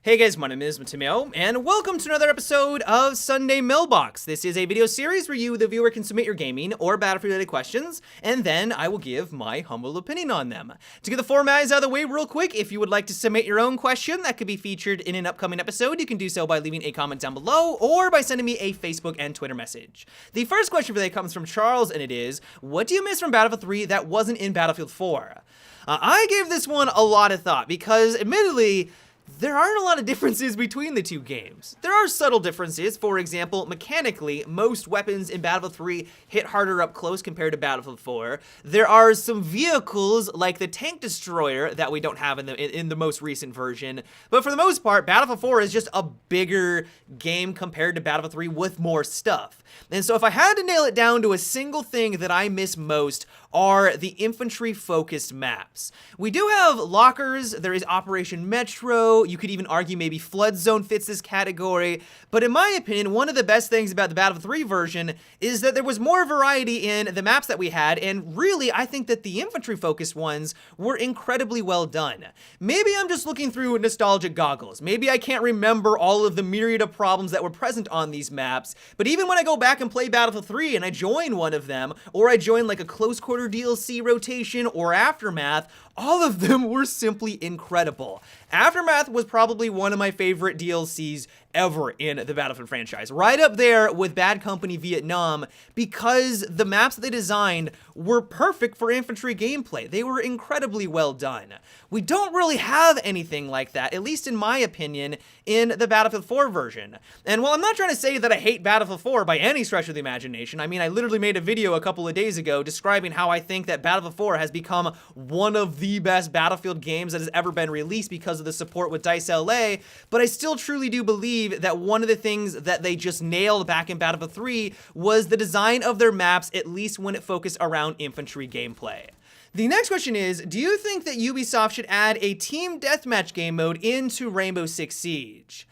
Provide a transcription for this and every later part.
Hey guys, my name is Matimeo, and welcome to another episode of Sunday Mailbox. This is a video series where you, the viewer, can submit your gaming or Battlefield-related questions, and then I will give my humble opinion on them. To get the formats out of the way real quick, if you would like to submit your own question that could be featured in an upcoming episode, you can do so by leaving a comment down below or by sending me a Facebook and Twitter message. The first question for today comes from Charles, and it is, what do you miss from Battlefield 3 that wasn't in Battlefield 4? I gave this one a lot of thought because, admittedly, there aren't a lot of differences between the two games. There are subtle differences. For example, mechanically, most weapons in Battlefield 3 hit harder up close compared to Battlefield 4. There are some vehicles like the tank destroyer that we don't have in the most recent version. But for the most part, Battlefield 4 is just a bigger game compared to Battlefield 3 with more stuff. And so if I had to nail it down to a single thing that I miss most are the infantry-focused maps. We do have lockers, there is Operation Metro, you could even argue maybe Flood Zone fits this category, but in my opinion, one of the best things about the Battlefield 3 version is that there was more variety in the maps that we had, and really, I think that the infantry-focused ones were incredibly well done. Maybe I'm just looking through nostalgic goggles. Maybe I can't remember all of the myriad of problems that were present on these maps, but even when I go back and play Battlefield 3 and I join one of them, or I join like a close quarter DLC rotation or Aftermath, all of them were simply incredible. Aftermath was probably one of my favorite DLCs ever in the Battlefield franchise. Right up there with Bad Company Vietnam, because the maps that they designed were perfect for infantry gameplay. They were incredibly well done. We don't really have anything like that, at least in my opinion, in the Battlefield 4 version. And while I'm not trying to say that I hate Battlefield 4 by any stretch of the imagination, I mean, I literally made a video a couple of days ago describing how I think that Battlefield 4 has become one of the best Battlefield games that has ever been released because of the support with DICE LA, but I still truly do believe that one of the things that they just nailed back in Battlefield 3 was the design of their maps, at least when it focused around infantry gameplay. The next question is, do you think that Ubisoft should add a Team Deathmatch game mode into Rainbow Six Siege?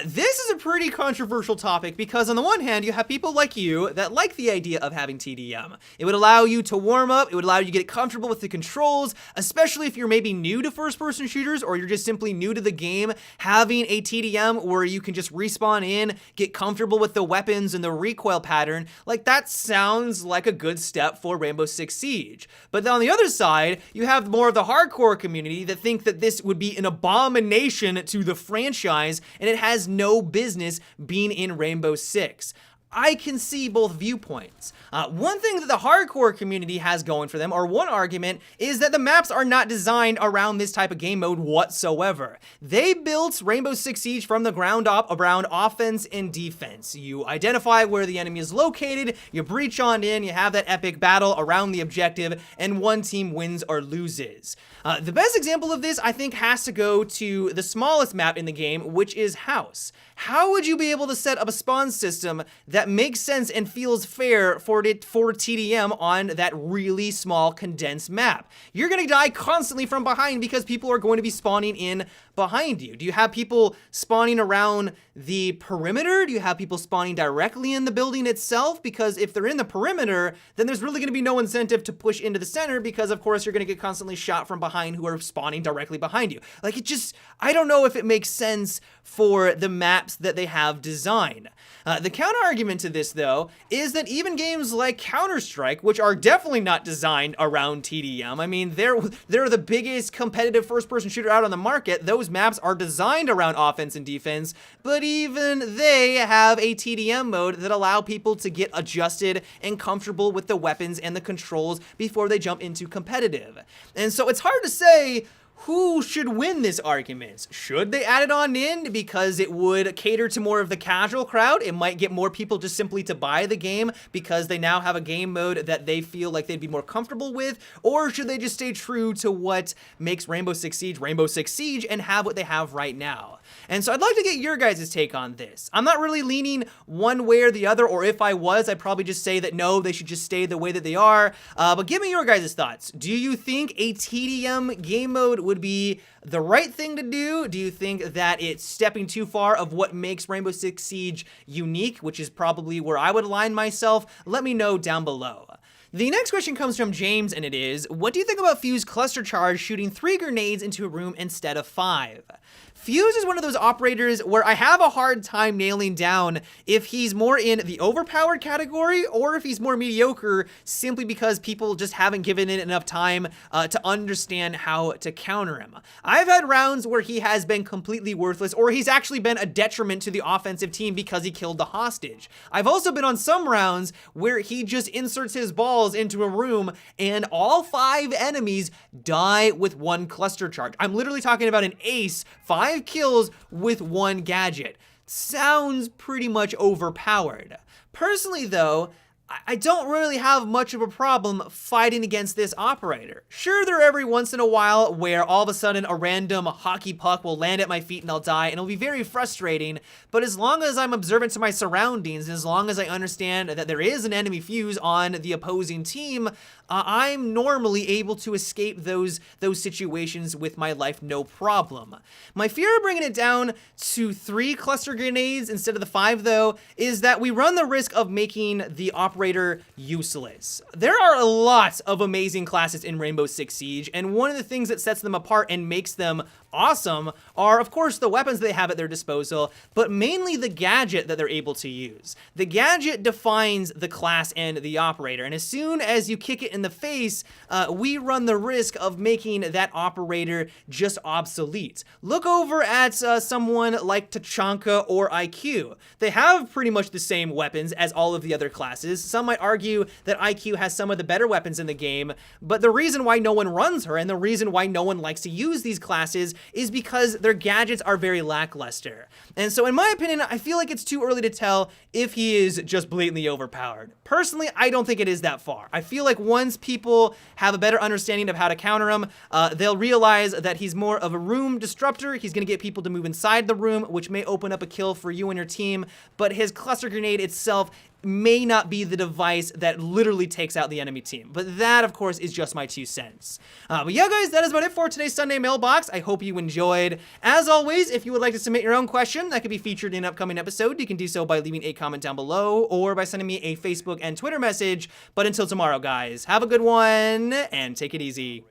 This is a pretty controversial topic because on the one hand, you have people like you that like the idea of having TDM. It would allow you to warm up, it would allow you to get comfortable with the controls, especially if you're maybe new to first-person shooters or you're just simply new to the game. Having a TDM where you can just respawn in, get comfortable with the weapons and the recoil pattern, like that sounds like a good step for Rainbow Six Siege. But then on the other side, you have more of the hardcore community that think that this would be an abomination to the franchise and it has no business being in Rainbow Six. I can see both viewpoints. One thing that the hardcore community has going for them, or one argument, is that the maps are not designed around this type of game mode whatsoever. They built Rainbow Six Siege from the ground up around offense and defense. You identify where the enemy is located, you breach on in, you have that epic battle around the objective, and one team wins or loses. The best example of this, I think, has to go to the smallest map in the game, which is House. How would you be able to set up a spawn system that makes sense and feels fair for TDM on that really small condensed map? You're gonna die constantly from behind because people are going to be spawning in behind you. Do you have people spawning around the perimeter? Do you have people spawning directly in the building itself? Because if they're in the perimeter, then there's really gonna be no incentive to push into the center because of course you're gonna get constantly shot from behind who are spawning directly behind you. Like it just, I don't know if it makes sense for the maps that they have designed. The counter argument to this though is that even games like Counter-Strike, which are definitely not designed around TDM, I mean they're the biggest competitive first-person shooter out on the market, those maps are designed around offense and defense, but even they have a TDM mode that allow people to get adjusted and comfortable with the weapons and the controls before they jump into competitive. And so it's hard to say who should win this argument. Should they add it on in because it would cater to more of the casual crowd? It might get more people just simply to buy the game because they now have a game mode that they feel like they'd be more comfortable with? Or should they just stay true to what makes Rainbow Six Siege and have what they have right now? And so I'd like to get your guys' take on this. I'm not really leaning one way or the other, or if I was, I'd probably just say that no, they should just stay the way that they are. But give me your guys' thoughts. Do you think a TDM game mode would be the right thing to do? Do you think that it's stepping too far of what makes Rainbow Six Siege unique, which is probably where I would align myself? Let me know down below. The next question comes from James, and it is, what do you think about Fuse Cluster Charge shooting 3 grenades into a room instead of 5? Fuse is one of those operators where I have a hard time nailing down if he's more in the overpowered category or if he's more mediocre, simply because people just haven't given it enough time to understand how to counter him. I've had rounds where he has been completely worthless, or he's actually been a detriment to the offensive team because he killed the hostage. I've also been on some rounds where he just inserts his balls into a room and all 5 enemies die with 1 cluster charge. I'm literally talking about an ace, 5 kills with 1 gadget. Sounds pretty much overpowered. Personally though, I don't really have much of a problem fighting against this operator. Sure, there are every once in a while where all of a sudden a random hockey puck will land at my feet and I'll die, and it'll be very frustrating, but as long as I'm observant to my surroundings, and as long as I understand that there is an enemy fuse on the opposing team, I'm normally able to escape those situations with my life no problem. My fear of bringing it down to 3 cluster grenades instead of the 5 though, is that we run the risk of making the operator useless. There are a lot of amazing classes in Rainbow Six Siege, and one of the things that sets them apart and makes them awesome are, of course, the weapons they have at their disposal, but mainly the gadget that they're able to use. The gadget defines the class and the operator, and as soon as you kick it in the face, we run the risk of making that operator just obsolete. Look over at someone like Tachanka or IQ. They have pretty much the same weapons as all of the other classes. Some might argue that IQ has some of the better weapons in the game, but the reason why no one runs her and the reason why no one likes to use these classes is because their gadgets are very lackluster. And so in my opinion, I feel like it's too early to tell if he is just blatantly overpowered. Personally, I don't think it is that far. I feel like once people have a better understanding of how to counter him, they'll realize that he's more of a room disruptor. He's gonna get people to move inside the room, which may open up a kill for you and your team, but his cluster grenade itself may not be the device that literally takes out the enemy team. But that, of course, is just my 2 cents. But yeah, guys, that is about it for today's Sunday Mailbox. I hope you enjoyed. As always, if you would like to submit your own question that could be featured in an upcoming episode, you can do so by leaving a comment down below or by sending me a Facebook and Twitter message. But until tomorrow, guys, have a good one and take it easy.